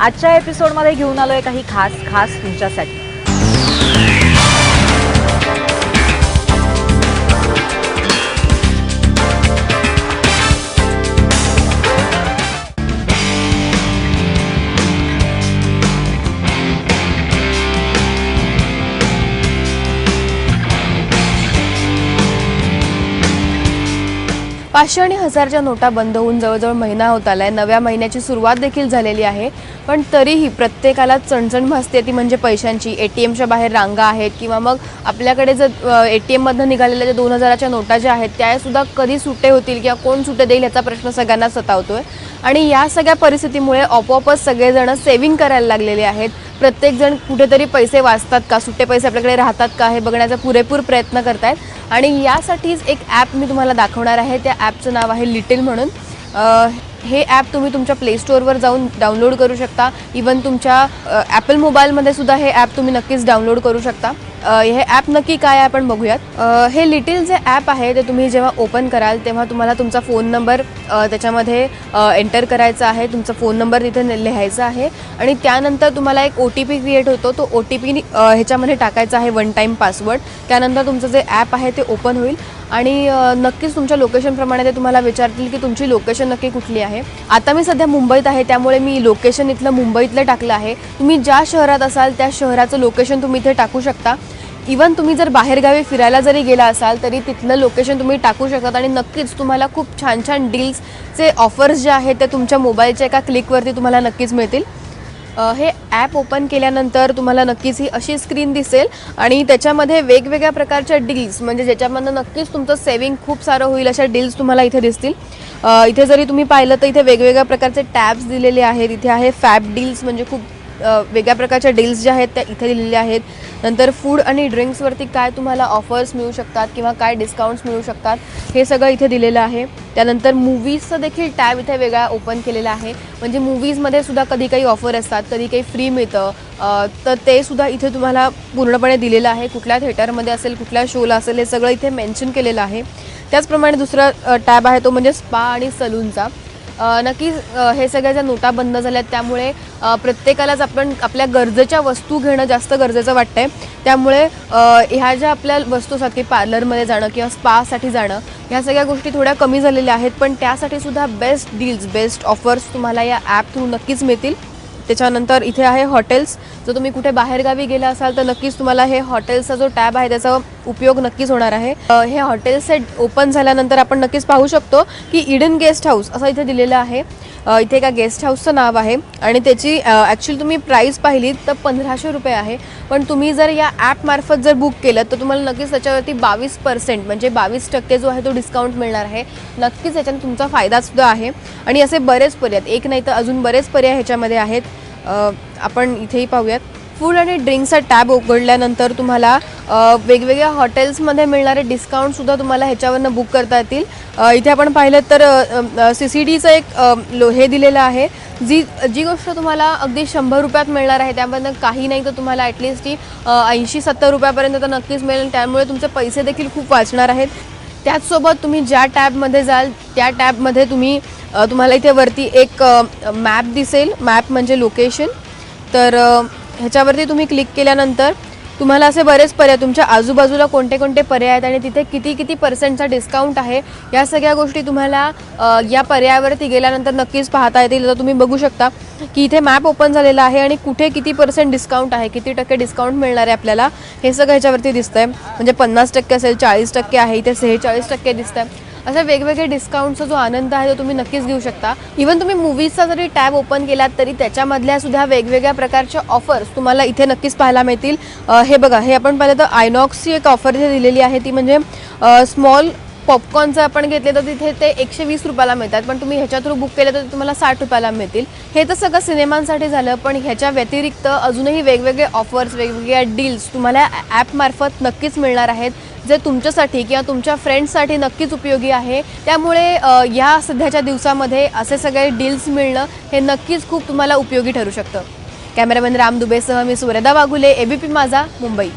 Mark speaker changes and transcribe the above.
Speaker 1: आजच्या एपिसोडमध्ये घेऊन आलोय काही खास खास तुमच्यासाठी।
Speaker 2: पाचशे आणि हजारच्या नोटा बंद होऊन जवळजवळ महिना होत आलाय। नव्या महिन्याची सुरुवात देखील झालेली आहे, पण तरीही प्रत्येकाला चणचण भासते ती म्हणजे पैशांची। एटीएमच्या बाहेर रांगा आहेत किंवा मग आपल्याकडे जर एटीएम मधून निघालेल्या ज्या 2000च्या नोटा ज्या आहेत त्या सुद्धा कधी सुट्टे होतील किंवा कोण सुट्टे देईल याचा प्रश्न सगळ्यांना सतावतोय। आणि या सगळ्या परिस्थितीमुळे आपोआपच सगळेजण सेव्हिंग करायला लागलेले आहेत। प्रत्येक जण कुठेतरी पैसे वाचतात का, सुट्टे पैसे आपल्याकडे राहतात का हे बघण्याचा पुरेपूर प्रयत्न करतायत। आणि यासाठीच एक ॲप मी तुम्हाला दाखवणार आहे। त्या ॲपचं नाव आहे लिटिल म्हणून। हे ॲप तुम्ही तुमच्या प्ले स्टोअरवर जाऊन डाउनलोड करू शकता। इवन तुमच्या ॲपल मोबाईलमध्ये सुद्धा हे ॲप तुम्ही नक्कीच डाउनलोड करू शकता। हे ॲप नक्की काय आहे आपण बघूयात। हे लिटिल जे ॲप आहे ते तुम्ही जेव्हा ओपन कराल तेव्हा तुम्हाला तुमचा फोन नंबर त्याच्यामध्ये एंटर करायचा आहे। तुमचा फोन नंबर तिथे लिहायचा आहे आणि त्यानंतर तुम्हाला एक OTP क्रिएट होतो। तो OTP ह्याच्यामध्ये टाकायचा आहे, वन टाइम पासवर्ड। त्यानंतर तुमचं जे ॲप आहे ते ओपन होईल आणि नक्कीच तुमच्या लोकेशनप्रमाणे ते तुम्हाला विचारतील की तुमची लोकेशन नक्की कुठली आहे। आता मी सध्या मुंबईत आहे त्यामुळे मी लोकेशन इथलं मुंबईतलं टाकलं आहे। तुम्ही ज्या शहरात असाल त्या शहराचं लोकेशन तुम्ही इथे टाकू शकता। इवन तुम्ही जर बाहेरगावी फिरायला जरी गेला असाल तरी तिथलं लोकेशन तुम्ही टाकू शकता आणि नक्कीच तुम्हाला खूप छान छान डील्सचे ऑफर्स जे आहेत ते तुमच्या मोबाईलच्या एका क्लिकवरती तुम्हाला नक्कीच मिळतील। हे ॲप ओपन केल्यानंतर तुम्हाला नक्कीच ही अशी स्क्रीन दिसेल आणि त्याच्यामध्ये वेगवेगळ्या प्रकारच्या डील्स म्हणजे ज्याच्यामधनं नक्कीच तुमचं सेव्हिंग खूप सारं होईल अशा डील्स तुम्हाला इथे दिसतील। इथे जरी तुम्ही पाहिलं तर इथे वेगवेगळ्या प्रकारचे टॅब्स दिलेले आहेत। इथे आहे फॅब डील्स म्हणजे खूप वेगळ्या प्रकारच्या डील्स ज्या आहेत त्या इथे दिलेल्या आहेत। नंतर फूड आणि ड्रिंक्सवरती काय तुम्हाला ऑफर्स मिळू शकतात किंवा काय डिस्काउंट्स मिळू शकतात हे सगळं इथे दिलेलं आहे। त्यानंतर मूवीजचं देखील टॅब इथे वेगळा ओपन केलेला आहे। म्हणजे मूवीजमध्ये सुद्धा कधी काही ऑफर असतात, कधी काही फ्री मिळतं, तर ते सुद्धा इथे तुम्हाला पूर्णपणे दिलेलं आहे। कुठल्या थिएटरमध्ये असेल, कुठल्या शोला असेल हे सगळं इथे मेन्शन केलेलं आहे। त्याचप्रमाणे दुसरा टॅब आहे तो म्हणजे स्पा आणि सलूनचा। नक्कीच हे सगळ्या ज्या नोटा बंद झाल्यात त्यामुळे प्रत्येकालाच आपण आपल्या गरजेच्या वस्तू घेणं जास्त गरजेचं वाटतंय। त्यामुळे ह्या ज्या आपल्या वस्तू असतात की पार्लरमध्ये जाणं किंवा स्पासाठी जाणं ह्या सगळ्या गोष्टी थोड्या कमी झालेल्या आहेत, पण त्यासाठी सुद्धा बेस्ट डील्स, बेस्ट ऑफर्स तुम्हाला या ॲप थ्रू नक्कीच मिळतील। त्याच्यानंतर इथे आहे हॉटेल्स। जर तुम्ही कुठे बाहेरगावी गेला असाल तर नक्कीच तुम्हाला हे हॉटेल्सचा जो टॅब आहे त्याचा उपयोग नक्कीच होणार आहे। हे हॉटेल्स ओपन झाल्यानंतर आपण नक्कीच पाहू शकतो की ईडन गेस्ट हाऊस असं इथे दिलेलं आहे। इथे एका गेस्ट हाऊसचं नाव आहे आणि त्याची ॲक्च्युअली तुम्ही प्राईस पाहिलीत तर 1500 रुपये आहे, पण तुम्ही जर या ॲपमार्फत जर बुक केलं तर तुम्हाला नक्कीच त्याच्यावरती 22% म्हणजे 22% जो आहे तो डिस्काउंट मिळणार आहे। नक्कीच याच्याने तुमचा फायदासुद्धा आहे आणि असे बरेच पर्याय, एक नाही तर अजून बरेच पर्याय ह्याच्यामध्ये आहेत। आपण इथेही पाहूयात। फूड आणि ड्रिंक्सचा टॅब उघडल्यानंतर तुम्हाला वेगवेगळ्या हॉटेल्समध्ये मिळणारे डिस्काउंटसुद्धा तुम्हाला ह्याच्यावरनं बुक करता येतील। इथे आपण पाहिलं तर CCDचं एक हे दिलेलं आहे। जी गोष्ट तुम्हाला अगदी 100 रुपयात मिळणार आहे त्यामधनं काही नाही तर तुम्हाला ॲटलिस्ट ती 80-70 रुपयापर्यंत तर नक्कीच मिळेल। त्यामुळे तुमचे पैसे देखील खूप वाचणार आहेत। त्याचसोबत तुम्ही ज्या टॅबमध्ये जाल त्या टॅबमध्ये तुम्हाला इथे वरती एक मॅप दिसेल। मॅप म्हणजे लोकेशन। तर ह्याच्यावरती तुम्ही क्लिक केल्यानंतर तुम्हाला असे बरेच पर्याय, तुमच्या आजूबाजूला कोणते कोणते पर्याय आहेत आणि तिथे किती पर्सेंटचा डिस्काउंट आहे या सगळ्या गोष्टी तुम्हाला या पर्यायावरती गेल्यानंतर नक्कीच पाहता येतील। तर तुम्ही बघू शकता की इथे मॅप ओपन झालेला आहे आणि कुठे किती % डिस्काउंट आहे, किती टक्के डिस्काउंट मिळणार आहे आपल्याला हे सगळं ह्याच्यावरती दिसतंय। म्हणजे 50% असेल, 40% आहे, इथे 46% दिसतंय। अशा वेगवेगळे डिस्काउंटचा जो आनंद आहे तो तुम्ही नक्कीच घेऊ शकता। इवन तुम्ही मूवीजचा जरी टॅब ओपन केलात तरी त्याच्यामधल्या सुद्धा वेगवेगळ्या प्रकारच्या ऑफर्स तुम्हाला इथे नक्कीच पाहायला मिळतील। हे बघा, हे आपण पाहिलं तर आयनॉक्सची एक ऑफर इथे दिलेली आहे, ती म्हणजे स्मॉल पॉपकॉर्नचं आपण घेतले तर तिथे ते 120 रुपयाला मिळतात, पण तुम्ही ह्याच्या थ्रू बुक केलं तर तुम्हाला 60 रुपयाला मिळतील। हे तर सगळं सिनेमांसाठी झालं, पण ह्याच्या व्यतिरिक्त अजूनही वेगवेगळे ऑफर्स, वेगवेगळ्या डील्स तुम्हाला ॲपमार्फत नक्कीच मिळणार आहेत, जे तुमच्यासाठी किंवा तुमच्या फ्रेंड्ससाठी नक्कीच उपयोगी आहे। त्यामुळे या सध्याच्या दिवसामध्ये असे सगळे डील्स मिळणं हे नक्कीच खूप तुम्हाला उपयोगी ठरू शकतं। कॅमेरामॅन राम दुबेसह मी सुरेदा वाघुले, ABP माझा, मुंबई।